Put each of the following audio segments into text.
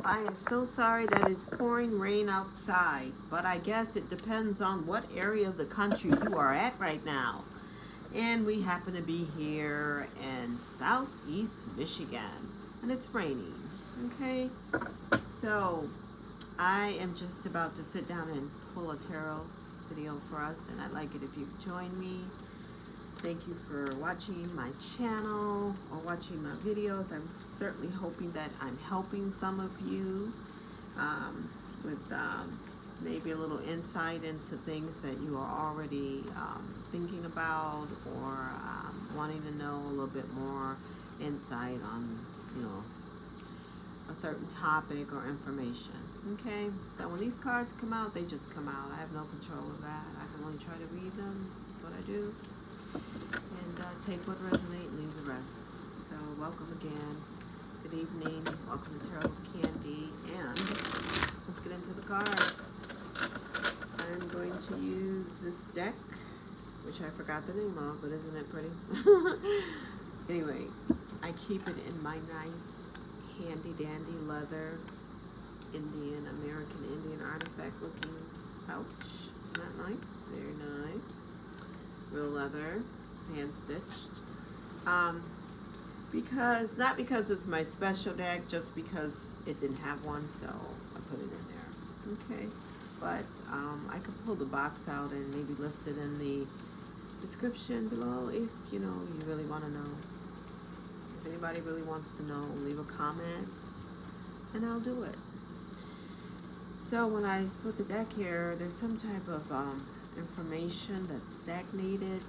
I am so sorry that it's pouring rain outside, but I guess it depends on what area of the country you are at right now. And we happen to be here in southeast Michigan, and it's raining. Okay, so I am just about to sit down and pull a tarot video for us, and I'd like it if you join me. Thank you for watching my channel or watching my videos. I'm certainly hoping that I'm helping some of you with maybe a little insight into things that you are already thinking about, or wanting to know a little bit more insight on, a certain topic or information. Okay, so when these cards come out, they just come out. I have no control of that. I can only try to read them. That's what I do. And take what resonates and leave the rest. So welcome again. Good evening. Welcome to Tarot with Candy. And let's get into the cards. I'm going to use this deck, which I forgot the name of, but isn't it pretty? Anyway, I keep it in my nice handy dandy leather American Indian artifact looking pouch. Isn't that nice? Very nice. Real leather, hand stitched. Not because it's my special deck, just because it didn't have one, so I put it in there. Okay, but I could pull the box out and maybe list it in the description below if you really want to know. If anybody really wants to know, leave a comment and I'll do it. So when I split the deck here, there's some type of information that's stagnated.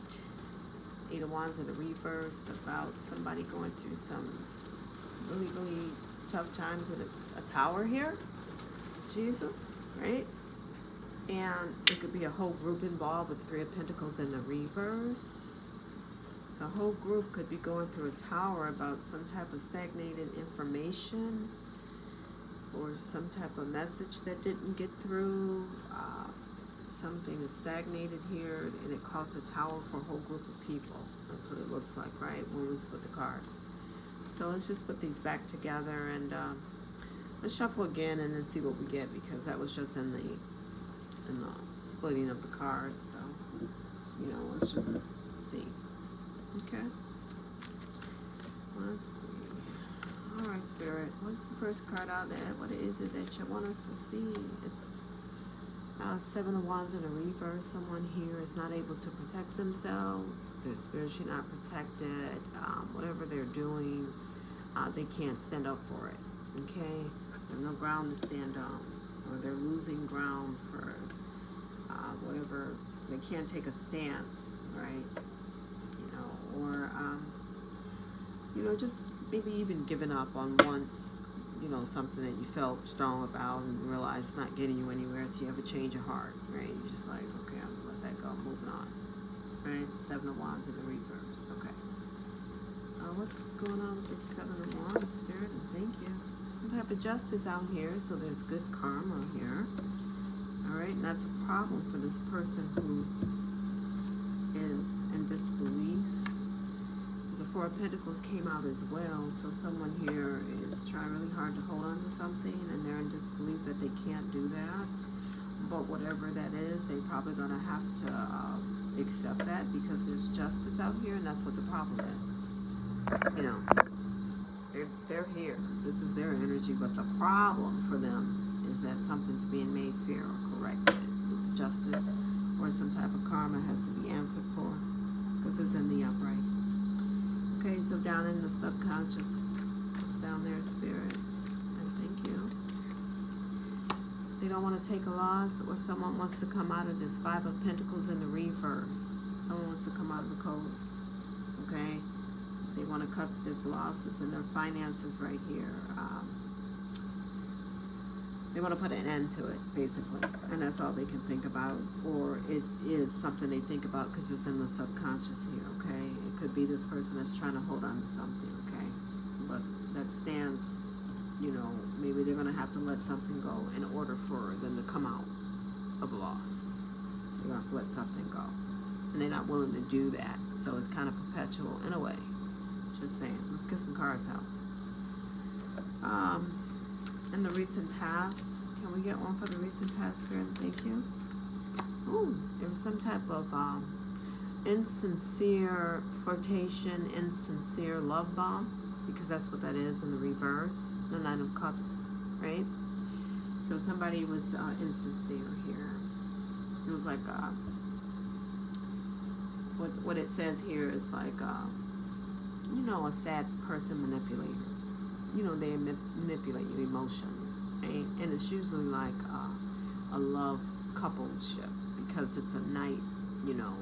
8 of Wands in the reverse, about somebody going through some really, really tough times with a tower here. Jesus, right? And it could be a whole group involved with 3 of Pentacles in the reverse. So a whole group could be going through a tower about some type of stagnated information, or some type of message that didn't get through. Something is stagnated here, and it caused a tower for a whole group of people. That's what it looks like, right, when we split the cards. So let's just put these back together, and let's shuffle again and then see what we get, because that was just in the splitting of the cards. So let's just see. Okay, let's see. All right, Spirit, what's the first card out there? What is it that you want us to see? It's 7 of Wands in a reverse. Someone here is not able to protect themselves. They're spiritually not protected. Whatever they're doing, they can't stand up for it. Okay? There's no ground to stand on. Or they're losing ground for whatever. They can't take a stance, right? Or just maybe even giving up on once, something that you felt strong about and realize it's not getting you anywhere, so you have a change of heart, right? You're just like, okay, I'm gonna let that go, I'm moving on, right? 7 of Wands in the reverse, okay. What's going on with this 7 of Wands, Spirit? And thank you. There's some type of justice out here, so there's good karma here. All right, and that's a problem for this person who is in disbelief. The 4 of Pentacles came out as well, so someone here is trying really hard to hold on to something, and they're in disbelief that they can't do that. But whatever that is, they're probably going to have to accept that, because there's justice out here, and that's what the problem is. They're here. This is their energy, but the problem for them is that something's being made fair or corrected with justice, or some type of karma has to be answered for, because it's in the upright. Okay, so down in the subconscious, it's down there, Spirit. And thank you. They don't want to take a loss, or someone wants to come out of this 5 of Pentacles in the reverse. Someone wants to come out of the code. Okay? They want to cut this losses in their finances right here. They want to put an end to it, basically. And that's all they can think about. Or it is something they think about because it's in the subconscious here, okay? It could be this person that's trying to hold on to something, okay? But that stance, maybe they're going to have to let something go in order for them to come out of a loss. They're going to have to let something go. And they're not willing to do that. So it's kind of perpetual in a way. Just saying. Let's get some cards out. In the recent past, can we get one for the recent past, Spirit? Thank you. Ooh, there was some type of insincere flirtation, insincere love bomb, because that's what that is in the reverse, the Nine of Cups, right? So somebody was insincere here. It was like what it says here is like you know, a sad person manipulator. You know, they manipulate your emotions, right? And it's usually like a love coupleship, because it's a knight, you know.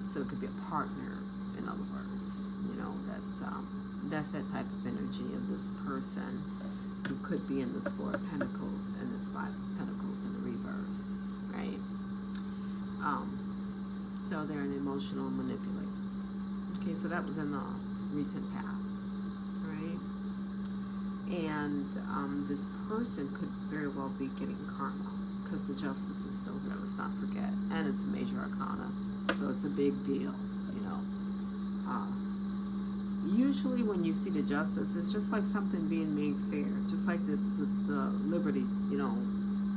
So it could be a partner, in other words. You know, that's that type of energy of this person who could be in this Four of Pentacles and this Five of Pentacles in the reverse, right? So they're an emotional manipulator. Okay, so that was in the recent past, right? And this person could very well be getting karma, because the Justice is still here, let's not forget. And it's a major arcana, so it's a big deal, you know. Usually when you see the Justice, it's just like something being made fair, just like the liberty, you know,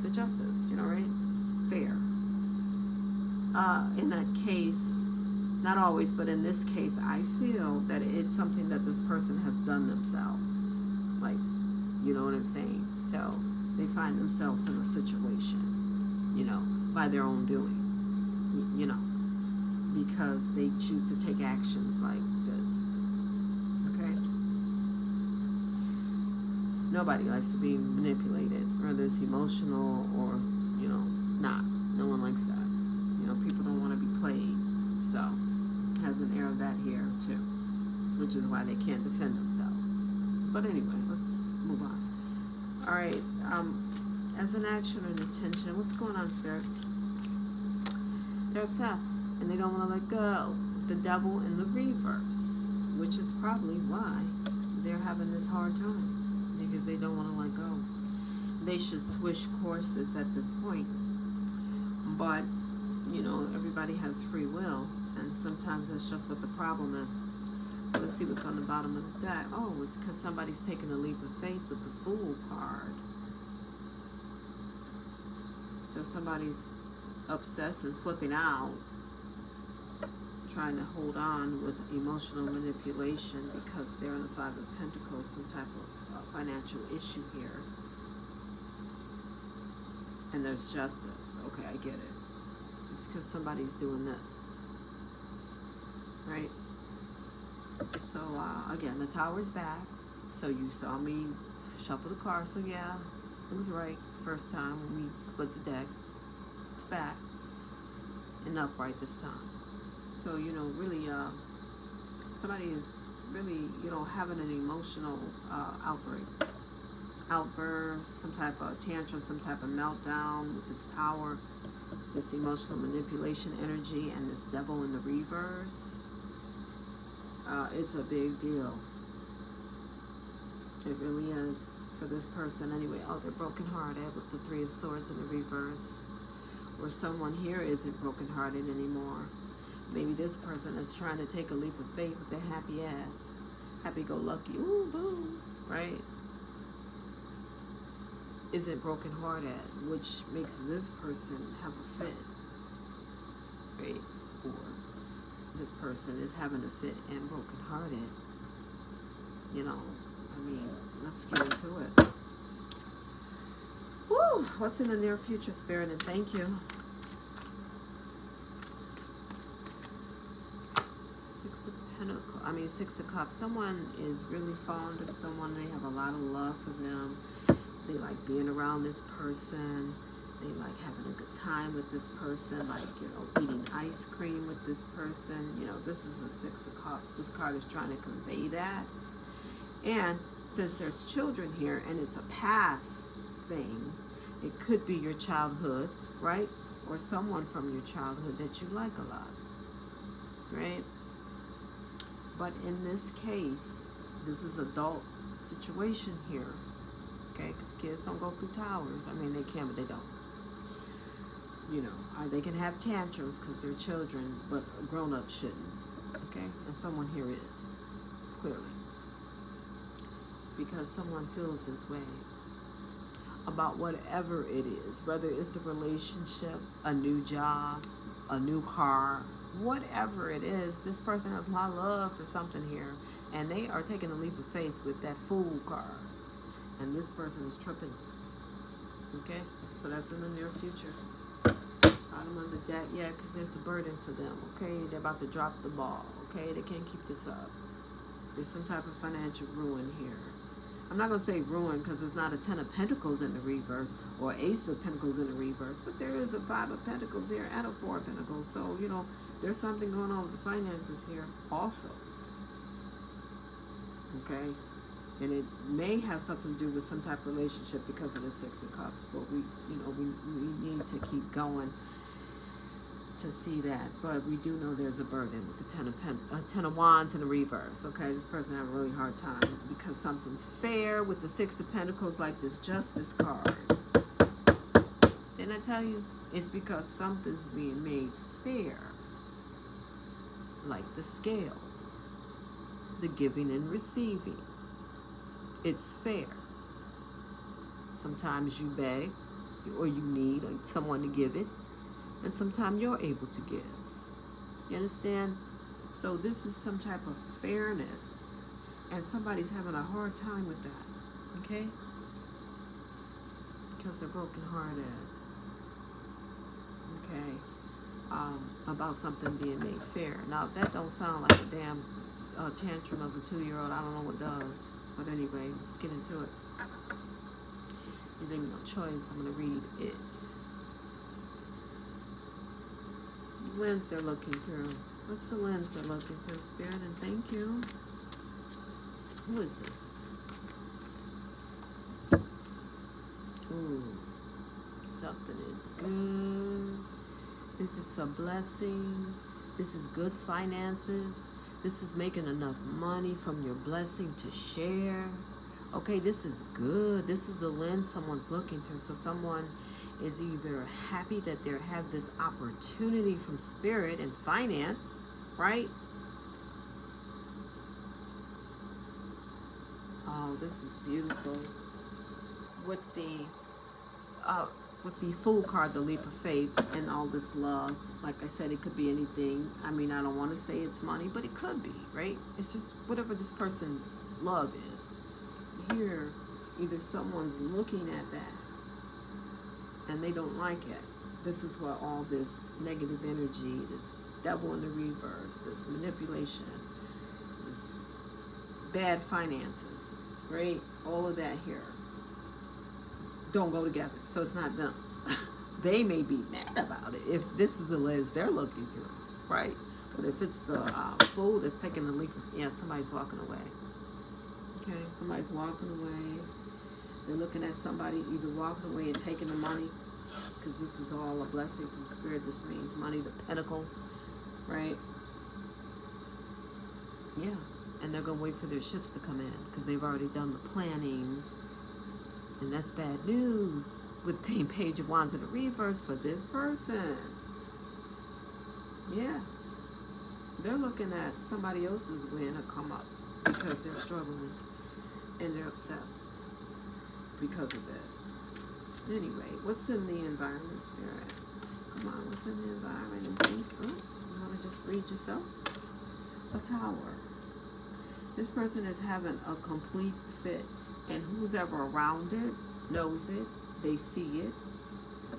the Justice, you know, right? Fair. In that case, not always, but in this case, I feel that it's something that this person has done themselves. Like, you know what I'm saying? So they find themselves in a situation, you know, by their own doing, you know, because they choose to take actions like this. Okay? Nobody likes to be manipulated, whether it's emotional or, you know, not. No one likes that. You know, people don't want to be played. So, has an air of that here too, which is why they can't defend themselves. But anyway, let's move on. All right, as an action and intention, what's going on, Spirit? They're obsessed and they don't want to let go. The Devil in the reverse, which is probably why they're having this hard time, because they don't want to let go. They should switch courses at this point, but you know, everybody has free will, and sometimes that's just what the problem is. Let's see what's on the bottom of the deck. Oh, it's because somebody's taking a leap of faith with the Fool card. So somebody's obsessed and flipping out, trying to hold on with emotional manipulation because they're in the Five of Pentacles, some type of financial issue here. And there's justice. Okay, I get it. It's because somebody's doing this. Right? So, again, the Tower's back. So you saw me shuffle the cards. So, yeah, it was right first time when we split the deck. It's back. And upright this time. So, you know, really, somebody is really, you know, having an emotional outburst, some type of tantrum, some type of meltdown with this Tower, this emotional manipulation energy, and this Devil in the reverse. It's a big deal. It really is for this person anyway. Oh, they're brokenhearted with the Three of Swords in the reverse. Or someone here isn't brokenhearted anymore. Maybe this person is trying to take a leap of faith with their happy ass. Happy-go-lucky. Ooh, boo. Right? Isn't brokenhearted, which makes this person have a fit. Right? Or this person is having a fit and brokenhearted. You know, I mean, let's get into it. Woo! What's in the near future, Spirit? And thank you. Six of Cups. Someone is really fond of someone. They have a lot of love for them. They like being around this person. They like having a good time with this person, like, you know, eating ice cream with this person. You know, this is a Six of Cups. This card is trying to convey that. And since there's children here and it's a past thing, it could be your childhood, right? Or someone from your childhood that you like a lot, right? But in this case, this is adult situation here, okay? Because kids don't go through towers. I mean, they can, but they don't. You know, they can have tantrums because they're children, but grown-ups shouldn't, okay? And someone here is, clearly. because someone feels this way about whatever it is, whether it's a relationship, a new job, a new car, whatever it is. This person has a lot of love for something here, and they are taking a leap of faith with that Fool card, and this person is tripping. Okay, so that's in the near future. Bottom of the deck, yeah, because there's a burden for them. Okay, they're about to drop the ball. Okay, they can't keep this up. There's some type of financial ruin here. I'm not going to say ruin because it's not a 10 of Pentacles in the reverse or Ace of Pentacles in the reverse, but there is a 5 of Pentacles here and a 4 of Pentacles. So, you know, there's something going on with the finances here also. Okay? And it may have something to do with some type of relationship because of the 6 of Cups, but we need to keep going to see that. But we do know there's a burden with the 10 of Wands in the reverse. Okay, this person had a really hard time because something's fair with the 6 of Pentacles, like this Justice card. Didn't I tell you? It's because something's being made fair, like the scales, the giving and receiving. It's fair. Sometimes you beg or you need someone to give it, and sometimes you're able to give. You understand? So this is some type of fairness, and somebody's having a hard time with that. Okay? Because they're brokenhearted. Okay? About something being made fair. Now, if that don't sound like a damn tantrum of a 2-year-old, I don't know what does. But anyway, let's get into it. You think no choice, I'm going to read it. Lens they're looking through. What's the lens they're looking through, Spirit? And thank you. Who is this? Ooh, something is good. This is a blessing. This is good finances. This is making enough money from your blessing to share. Okay, this is good. This is the lens someone's looking through. So someone is either happy that they have this opportunity from Spirit and finance, right? Oh, this is beautiful. With the Fool card, the leap of faith, and all this love. Like I said, it could be anything. I mean, I don't want to say it's money, but it could be, right? It's just whatever this person's love is. Here, either someone's looking at that and they don't like it. This is what all this negative energy, this devil in the reverse, this manipulation, this bad finances, right? All of that here don't go together. So it's not them. They may be mad about it if this is the lens they're looking through, right? But if it's the Fool that's taking the leap, yeah, somebody's walking away. Okay, somebody's walking away. They're looking at somebody either walking away and taking the money, because this is all a blessing from Spirit. This means money, the Pentacles, right? Yeah, and they're going to wait for their ships to come in because they've already done the planning. And that's bad news with the Page of Wands in the reverse for this person. Yeah. They're looking at somebody else's win or come up because they're struggling and they're obsessed because of it. Anyway, what's in the environment, Spirit? Come on, what's in the environment? And think, oh, you want to just read yourself? A Tower. This person is having a complete fit, and who's ever around it knows it. They see it.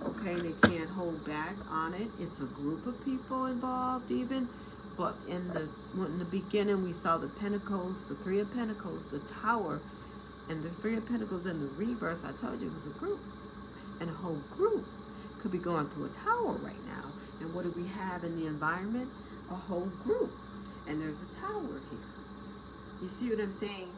Okay, they can't hold back on it. It's a group of people involved even, but in the beginning we saw the Pentacles, the 3 of Pentacles, the Tower, and the 3 of Pentacles in the reverse. I told you it was a group, and a whole group could be going through a tower right now. And what do we have in the environment? A whole group, and there's a tower here. You see what I'm saying?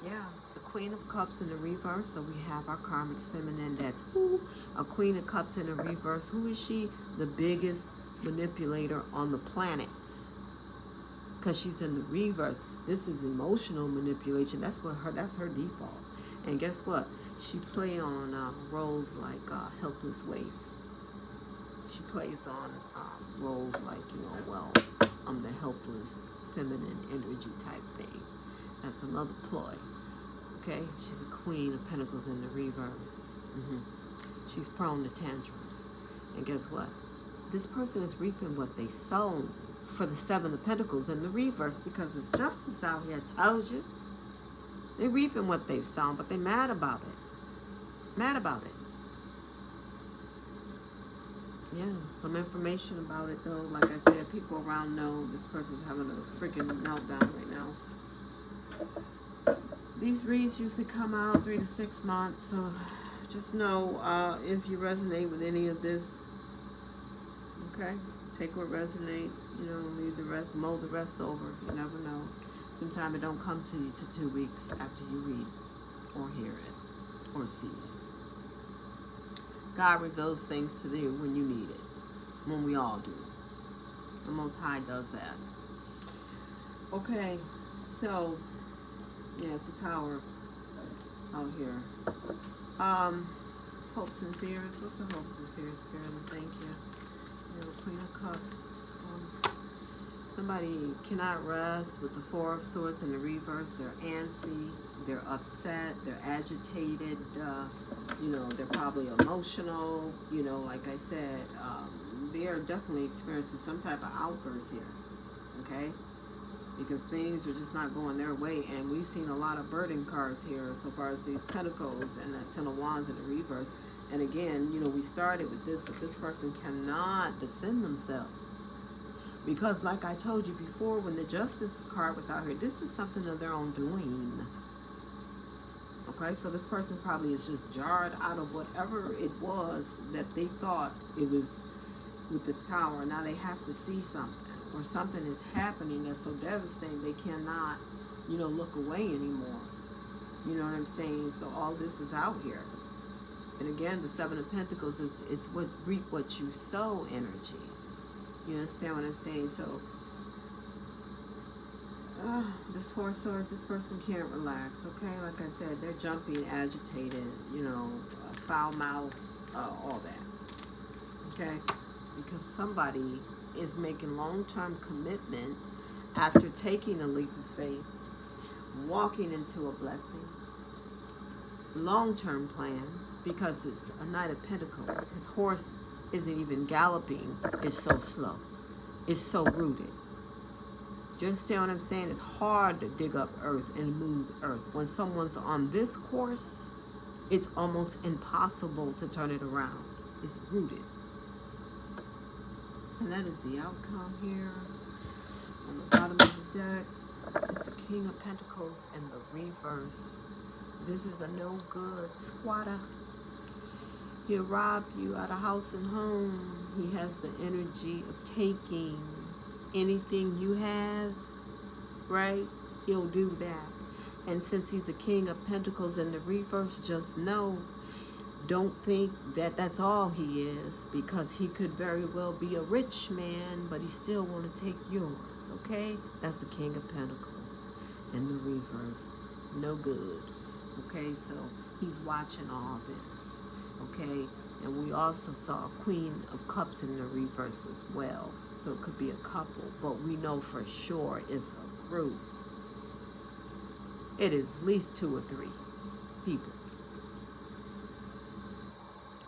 Yeah, it's a Queen of Cups in the reverse. So we have our karmic feminine. That's who? A Queen of Cups in the reverse. Who is she? The biggest manipulator on the planet. Because she's in the reverse. This is emotional manipulation. That's her default. And guess what? She plays on roles like helpless waif. She plays on roles like, you know, well, I'm the helpless feminine energy type thing. That's another ploy. Okay? She's a Queen of Pentacles in the reverse. She's prone to tantrums. And guess what? This person is reaping what they sown for the Seven of Pentacles in the reverse, because it's justice out here. I told you. They're reaping what they've sown, but they're mad about it. Mad about it. Yeah, some information about it though. Like I said, people around know this person's having a freaking meltdown right now. These reads usually come out 3 to 6 months, so just know if you resonate with any of this, okay? Take what resonate, leave the rest, mull the rest over. You never know. Sometimes it don't come to you till 2 weeks after you read or hear it or see it. God reveals things to you when you need it, when we all do. The Most High does that. Okay, so, yeah, it's a tower out here. Hopes and fears. What's the hopes and fears, Spirit? Thank you. Queen of Cups. Somebody cannot rest with the Four of Swords in the reverse. They're antsy. They're upset. They're agitated. They're probably emotional. Like I said, they are definitely experiencing some type of outburst here. Okay? Because things are just not going their way. And we've seen a lot of burden cards here so far as these Pentacles and that Ten of Wands in the reverse. And again, we started with this, but this person cannot defend themselves. Because like I told you before, when the Justice card was out here, this is something of their own doing. Okay, so this person probably is just jarred out of whatever it was that they thought it was with this tower. Now they have to see something, or something is happening that's so devastating they cannot, look away anymore. You know what I'm saying? So all this is out here. And again, the Seven of Pentacles is it's what reap what you sow energy. You understand what I'm saying? So this Four of Swords, this person can't relax. Okay, like I said, they're jumpy, agitated, foul mouth, all that. Okay, because somebody is making long-term commitment after taking a leap of faith, walking into a blessing. Long-term plans, because it's a Knight of Pentacles. His horse isn't even galloping. It's so slow. It's so rooted. Do you understand what I'm saying? It's hard to dig up earth and move earth. When someone's on this course, it's almost impossible to turn it around. It's rooted. And that is the outcome here. On the bottom of the deck, it's a King of Pentacles in the reverse. This is a no good squatter. He'll rob you out of house and home. He has the energy of taking anything you have, right? He'll do that. And since he's a King of Pentacles in the reverse, just know, don't think that that's all he is, because he could very well be a rich man, but he still want to take yours, okay? That's the King of Pentacles in the reverse. No good. Okay, so he's watching all this, okay? And we also saw a Queen of Cups in the reverse as well. So it could be a couple, but we know for sure it's a group. It is at least 2 or 3 people.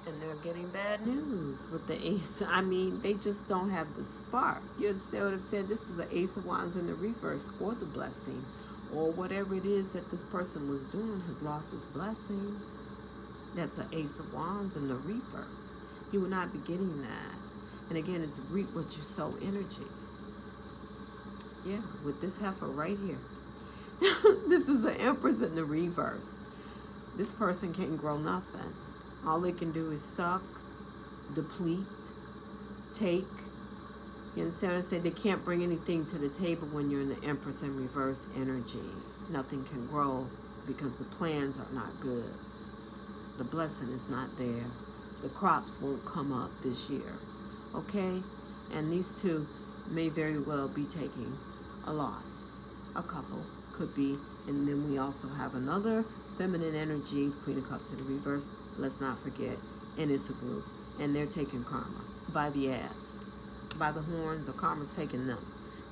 And they're getting bad news with the Ace. I mean, they just don't have the spark. You understand what I'm saying? This is an Ace of Wands in the reverse, or the blessing, or whatever it is that this person was doing has lost his blessing. That's an Ace of Wands in the reverse. You will not be getting that. And again, it's reap what you sow energy. Yeah, with this heifer right here. This is an Empress in the reverse. This person can't grow nothing. All they can do is suck, deplete, take. You understand what I'm saying? They can't bring anything to the table when you're in the Empress in reverse energy. Nothing can grow because the plans are not good. The blessing is not there. The crops won't come up this year. Okay? And these two may very well be taking a loss. A couple could be. And then we also have another feminine energy, Queen of Cups in the reverse. Let's not forget. And it's a group. And they're taking karma by the ass, by the horns, or karma's taking them.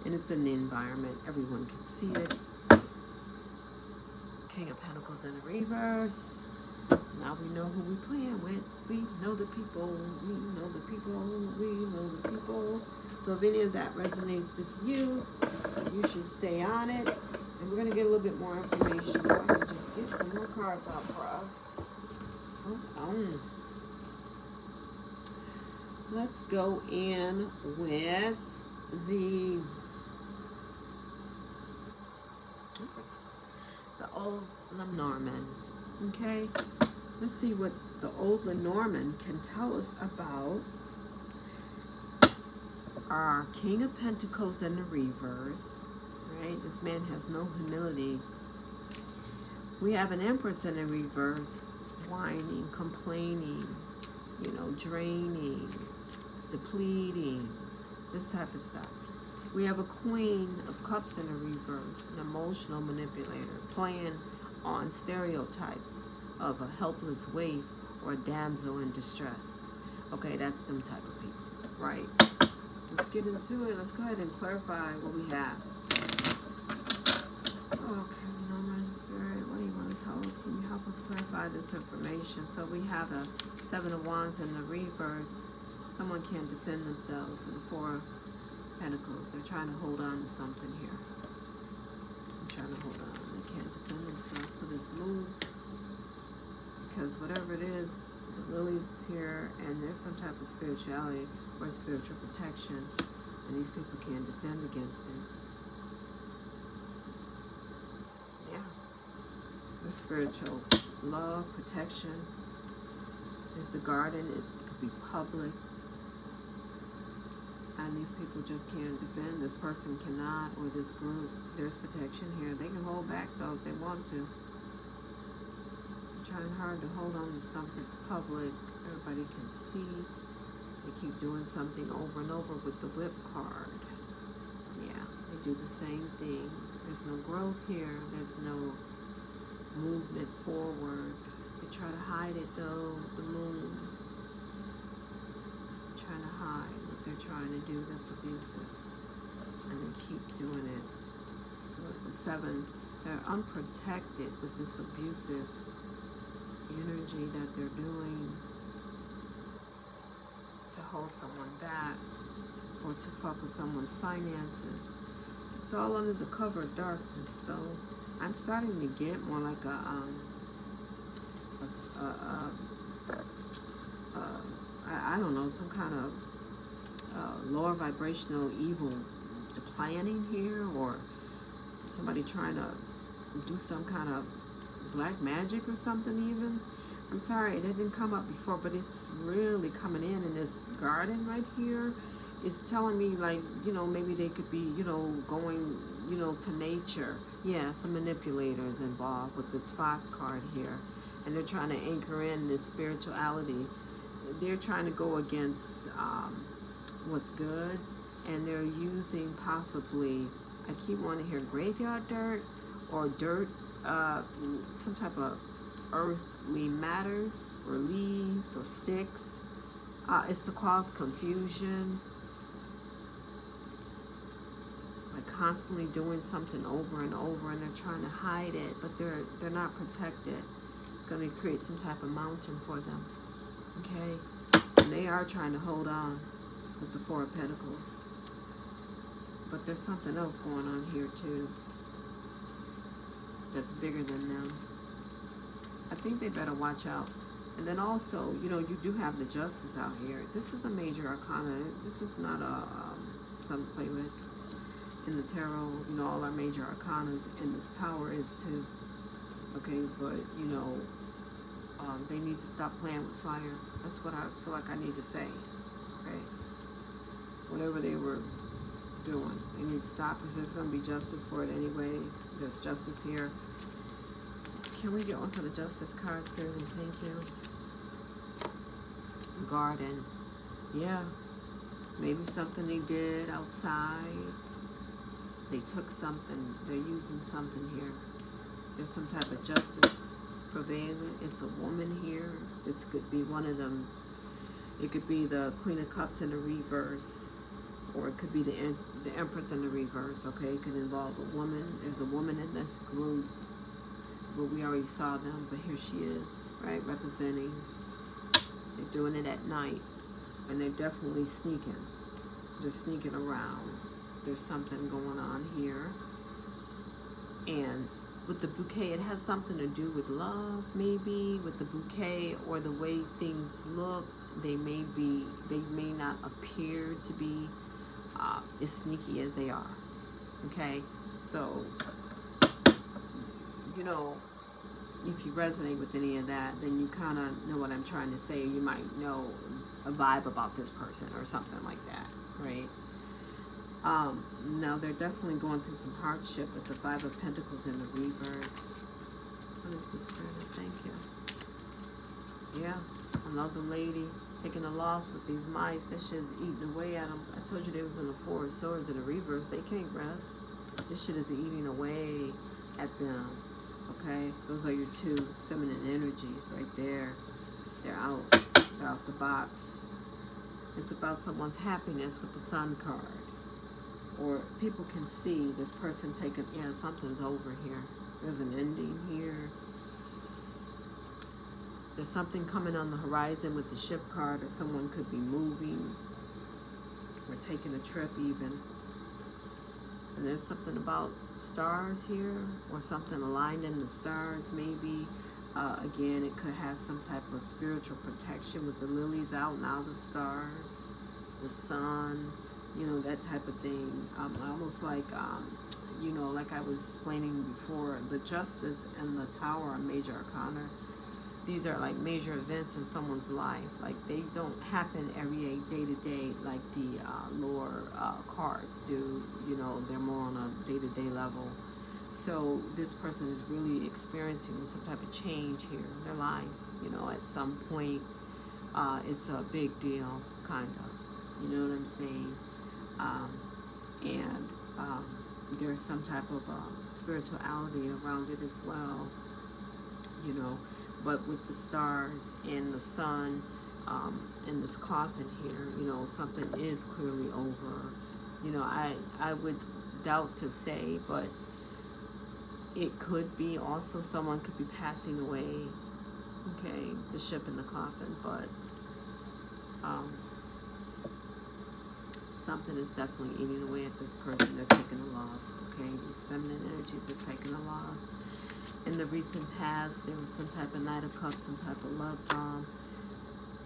And it's in the environment. Everyone can see it. King of Pentacles in the reverse. Now we know who we playing with. We know the people. We know the people. We know the people. So if any of that resonates with you, you should stay on it. And we're going to get a little bit more information. Go ahead and just get some more cards out for us. Let's go in with the old Lenormand. Okay? Let's see what the old Lenormand can tell us about our King of Pentacles in the reverse. Right? This man has no humility. We have an Empress in the reverse, whining, complaining, draining, depleting, this type of stuff. We have a Queen of Cups in the reverse, an emotional manipulator, playing on stereotypes of a helpless waif or a damsel in distress. Okay, that's them type of people, right? Let's get into it. Let's go ahead and clarify what we have. Okay, Lenormand Spirit, what do you want to tell us? Can you help us clarify this information? So we have a Seven of Wands in the reverse. Someone can't defend themselves. And the Four of Pentacles. They're trying to hold on to something here. They're trying to hold on. They can't defend themselves for this move. Because whatever it is, the Lilies is here, and there's some type of spirituality or spiritual protection, and these people can't defend against it. Yeah. There's spiritual love, protection. There's the garden. It could be public. And these people just can't defend. This person cannot, or this group. There's protection here. They can hold back, though, if they want to. They're trying hard to hold on to something that's public. Everybody can see. They keep doing something over and over with the whip card. Yeah, they do the same thing. There's no growth here. There's no movement forward. They try to hide it, though. The moon. Trying to hide what they're trying to do that's abusive, and they keep doing it. So the Seven, they're unprotected with this abusive energy that they're doing to hold someone back or to fuck with someone's finances. It's all under the cover of darkness, though. I'm starting to get more like I don't know, some kind of lower vibrational evil planning here, or somebody trying to do some kind of black magic or something even. I'm sorry, it didn't come up before, but it's really coming in this garden right here. It's telling me, like, maybe they could be, going, to nature. Yeah, some manipulators involved with this Fox card here. And they're trying to anchor in this spirituality. They're trying to go against what's good, and they're using possibly, I keep wanting to hear graveyard dirt or dirt, some type of earthly matters or leaves or sticks. It's to cause confusion, like constantly doing something over and over, and they're trying to hide it, but they're not protected. It's going to create some type of mountain for them. Okay, and they are trying to hold on with the Four of Pentacles, but there's something else going on here too that's bigger than them. I think they better watch out. And then also, you do have the Justice out here. This is a major arcana. This is not something to play with in the tarot. All our major arcanas, and this Tower is too. Okay, but they need to stop playing with fire. That's what I feel like I need to say. Okay, whatever they were doing, they need to stop, because there's going to be justice for it anyway. There's justice here. Can we get one for the Justice cards, clearly? Thank you. Garden. Yeah. Maybe something they did outside. They took something. They're using something here. There's some type of justice prevailing. It's a woman here. This could be one of them. It could be the Queen of Cups in the reverse, or it could be the Empress in the reverse. Okay, it could involve a woman. There's a woman in this group. but we already saw them. But here she is, right, representing. They're doing it at night, and they're definitely sneaking. They're sneaking around. There's something going on here. And with the bouquet, it has something to do with love, maybe, with the bouquet, or the way things look. They may not appear to be as sneaky as they are. Okay, so, you know, if you resonate with any of that, then you kind of know what I'm trying to say. You might know a vibe about this person or something like that, right? Now they're definitely going through some hardship with the Five of Pentacles in the reverse. What is this, Spirit? Thank you. Yeah, another lady taking a loss with these mice. That shit's eating away at them. I told you they was in the Four of Swords in the reverse. They can't rest. This shit is eating away at them. Okay, those are your two feminine energies right there. They're out. They're out the box. It's about someone's happiness with the Sun card. Or people can see this person taking, yeah, something's over here. There's an ending here. There's something coming on the horizon with the Ship card, or someone could be moving or taking a trip even. And there's something about stars here, or something aligned in the stars maybe. Again, it could have some type of spiritual protection with the lilies out, now the stars, the sun, you know, that type of thing. Almost like, you know, like I was explaining before, the Justice and the Tower are major arcana. These are like major events in someone's life. Like, they don't happen every day to day like the lower cards do. You know, they're more on a day-to-day level. So this person is really experiencing some type of change here in their life. You know, at some point, it's a big deal, kind of. You know what I'm saying? There's some type of spirituality around it as well. You know, but with the stars and the sun and this coffin here, you know, something is clearly over. You know, I would doubt to say, but it could be also someone could be passing away. Okay, the ship in the coffin, but something is definitely eating away at this person. They're taking a loss. Okay, these feminine energies are taking a loss. In the recent past, there was some type of Knight of Cups, some type of love bomb,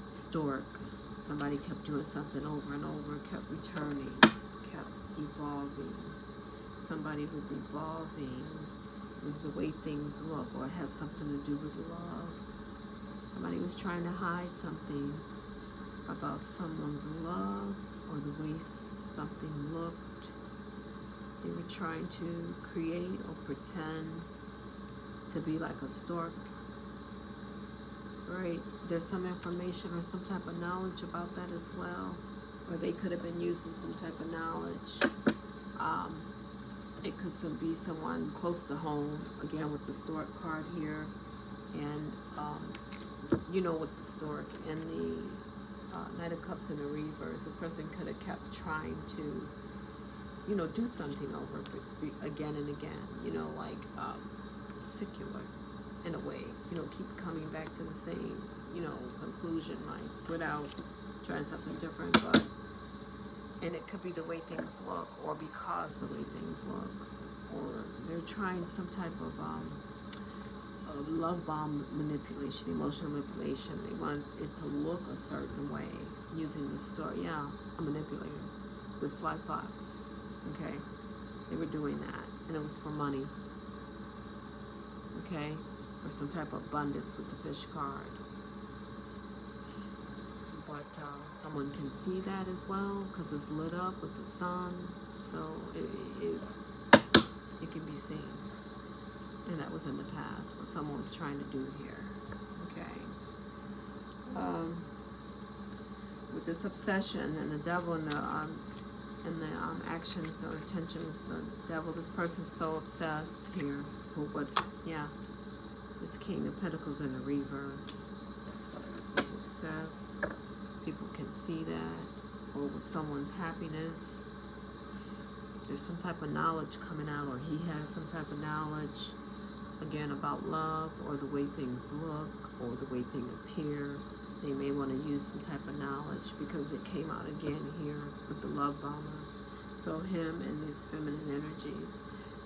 stork. Somebody kept doing something over and over, kept returning, kept evolving. Somebody was evolving. It was the way things look, or it had something to do with love. Somebody was trying to hide something about someone's love, or the way something looked. They were trying to create or pretend to be like a stork, right? There's some information or some type of knowledge about that as well, or they could have been using some type of knowledge. It could be someone close to home, again with the stork card here, and you know, with the stork and the Knight of Cups in the reverse, this person could have kept trying to, you know, do something over again and again, you know, like secular in a way, you know, keep coming back to the same, you know, conclusion, like without trying something different. But and it could be the way things look, or because the way things look, or they're trying some type of love bomb manipulation, emotional manipulation. They want it to look a certain way using the story. Yeah, a manipulator, the sly fox. Okay, they were doing that, and it was for money. Okay, or some type of abundance with the fish card. But someone can see that as well, because it's lit up with the sun, so it can be seen. And that was in the past, what someone was trying to do here. Okay. With this obsession and the devil and the actions or intentions, the devil, this person's so obsessed here. Yeah, this King of Pentacles in the reverse is obsessed. People can see that, or with someone's happiness. There's some type of knowledge coming out, or he has some type of knowledge again, about love or the way things look or the way things appear. They may want to use some type of knowledge because it came out again here with the love bomber. So him and his feminine energies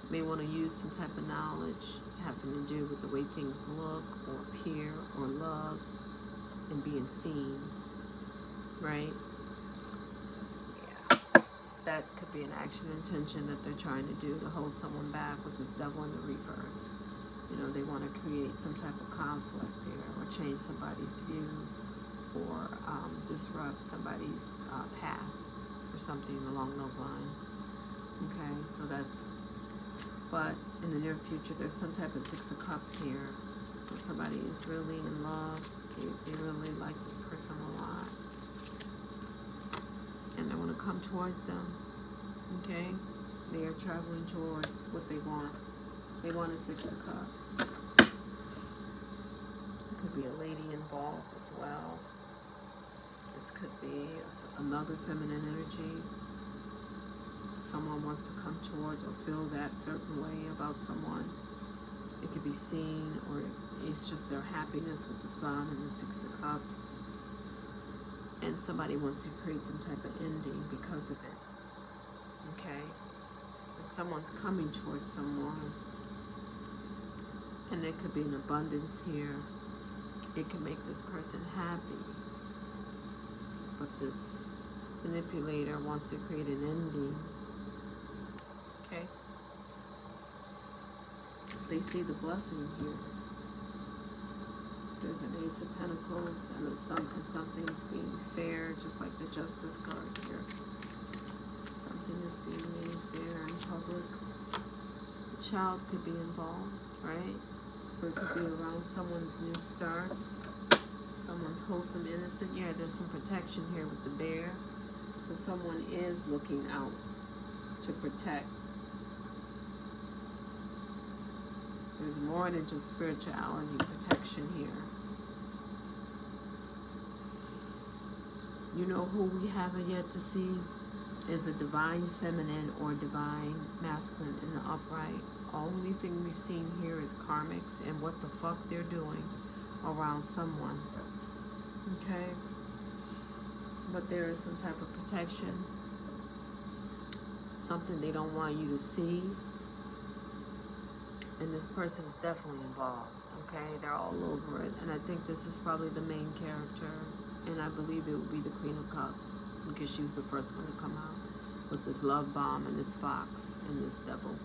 may want to use some type of knowledge having to do with the way things look or appear or love and being seen, right? Yeah. That could be an action intention that they're trying to do to hold someone back with this devil in the reverse. You know, they want to create some type of conflict there or change somebody's view or disrupt somebody's path or something along those lines. Okay, so that's, but in the near future, there's some type of Six of Cups here. So somebody is really in love. They really like this person a lot. And they want to come towards them. Okay? They are traveling towards what they want. They want a Six of Cups. Could be a lady involved as well. This could be another feminine energy. Someone wants to come towards or feel that certain way about someone. It could be seen, or it's just their happiness with the Sun and the Six of Cups. And somebody wants to create some type of ending because of it. Okay? If someone's coming towards someone, and there could be an abundance here. It can make this person happy. But this manipulator wants to create an ending. Okay? They see the blessing here. There's an Ace of Pentacles and something's being fair, just like the Justice card here. Something is being made fair in public. A child could be involved, right? Or it could be around someone's new start. Someone's wholesome, innocent. Yeah, there's some protection here with the bear. So someone is looking out to protect. There's more than just spirituality protection here. You know who we haven't yet to see is a divine feminine or divine masculine in the upright. Only thing we've seen here is karmics and what the fuck they're doing around someone. Okay? But there is some type of protection. Something they don't want you to see. And this person is definitely involved. Okay? They're all over it. And I think this is probably the main character. And I believe it would be the Queen of Cups. Because she was the first one to come out. With this love bomb and this fox and this devil.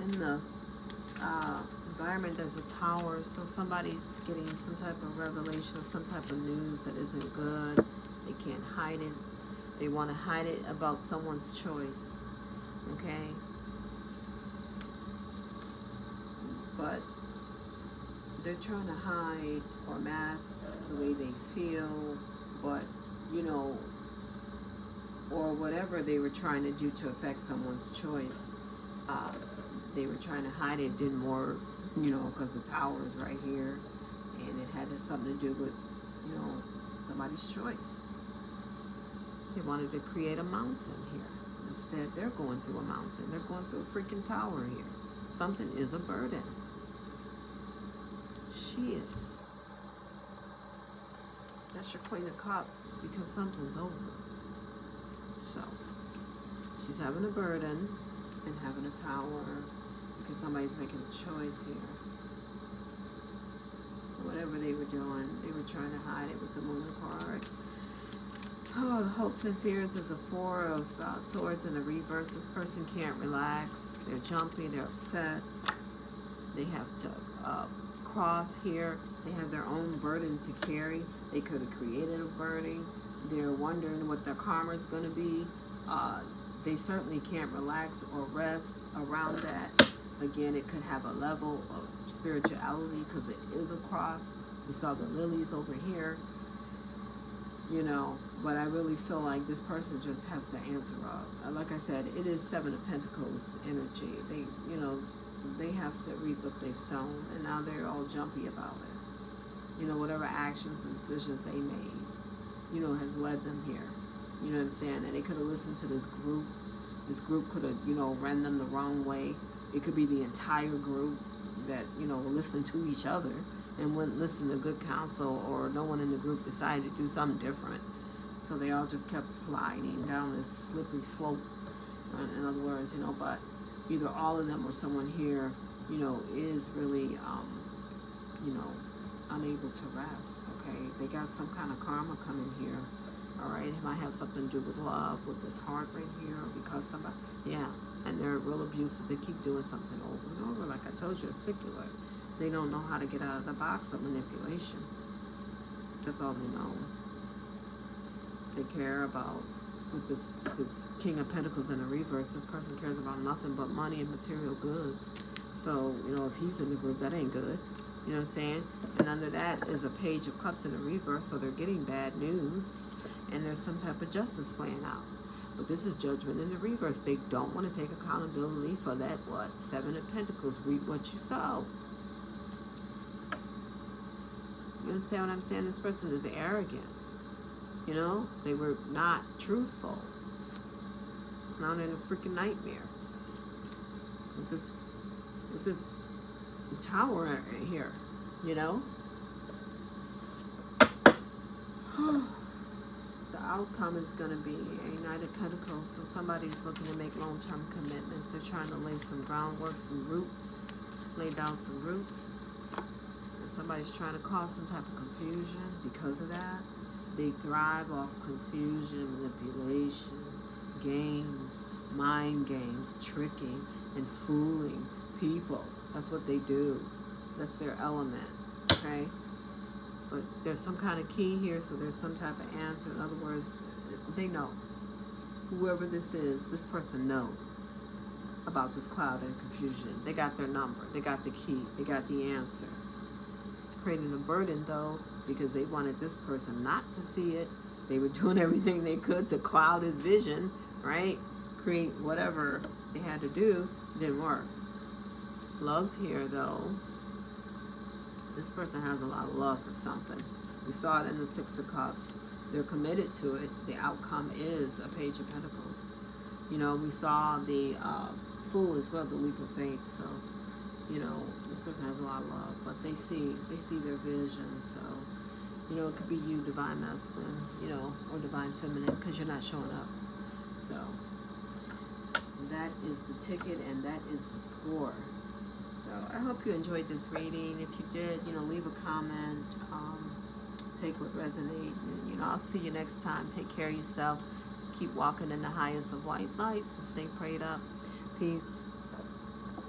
In the environment, there's a tower, so somebody's getting some type of revelation, some type of news that isn't good. They can't hide it. They want to hide it about someone's choice. Okay? But they're trying to hide or mask the way they feel, but, you know, or whatever they were trying to do to affect someone's choice. They were trying to hide it, didn't work, you know, because the tower is right here, and it had something to do with, you know, somebody's choice. They wanted to create a mountain here. Instead, they're going through a mountain. They're going through a freaking tower here. Something is a burden. She is. That's your Queen of Cups, because something's over. So, she's having a burden and having a tower. Because somebody's making a choice here. Whatever they were doing, they were trying to hide it with the Moon card. Oh, the hopes and fears is a Four of Swords in the reverse. This person can't relax. They're jumpy. They're upset. They have to cross here. They have their own burden to carry. They could have created a burden. They're wondering what their karma is going to be. They certainly can't relax or rest around that. Again, it could have a level of spirituality because it is a cross. We saw the lilies over here, you know, but I really feel like this person just has to answer up. Like I said, it is Seven of Pentacles energy. They, you know, they have to reap what they've sown, and now they're all jumpy about it. You know, whatever actions or decisions they made, you know, has led them here. You know what I'm saying? And they could have listened to this group This group could have, ran them the wrong way. It could be the entire group that, listened to each other and wouldn't listen to good counsel, or no one in the group decided to do something different. So they all just kept sliding down this slippery slope. In other words, but either all of them or someone here, is really, unable to rest, okay? They got some kind of karma coming here, all right? It might have something to do with love, with this heart right here, because somebody, yeah, and they're real abusive. They keep doing something over and over. Like I told you, it's secular. They don't know how to get out of the box of manipulation. That's all they know. They care about, with this King of Pentacles in the reverse, this person cares about nothing but money and material goods. So, if he's in the group, that ain't good. You know what I'm saying? And under that is a Page of Cups in the reverse, so they're getting bad news. And there's some type of justice playing out. But this is Judgment in the reverse. They don't want to take accountability for that, Seven of Pentacles. Reap what you sow. You understand what I'm saying? This person is arrogant. They were not truthful. Now they're in a freaking nightmare. With this tower here, The outcome is going to be a Knight of Pentacles. So somebody's looking to make long-term commitments. They're trying to lay some groundwork, some roots, lay down some roots. And somebody's trying to cause some type of confusion because of that. They thrive off confusion, manipulation, games, mind games, tricking, and fooling people. That's what they do. That's their element, okay? But there's some kind of key here, so there's some type of answer. In other words, they know. Whoever this is, this person knows about this cloud and confusion. They got their number. They got the key. They got the answer. It's creating a burden, though, because they wanted this person not to see it. They were doing everything they could to cloud his vision, right? Create whatever they had to do. It didn't work. Love's here, though. This person has a lot of love for something. We saw it in the Six of Cups. They're committed to it. The outcome is a Page of Pentacles. We saw the Fool as well, the Leap of Faith. So, this person has a lot of love, but they see their vision. So, it could be you, Divine Masculine, or Divine Feminine, because you're not showing up. So, that is the ticket, and that is the score. So I hope you enjoyed this reading. If you did, leave a comment, take what resonates, and I'll see you next time. Take care of yourself. Keep walking in the highest of white lights and stay prayed up. Peace.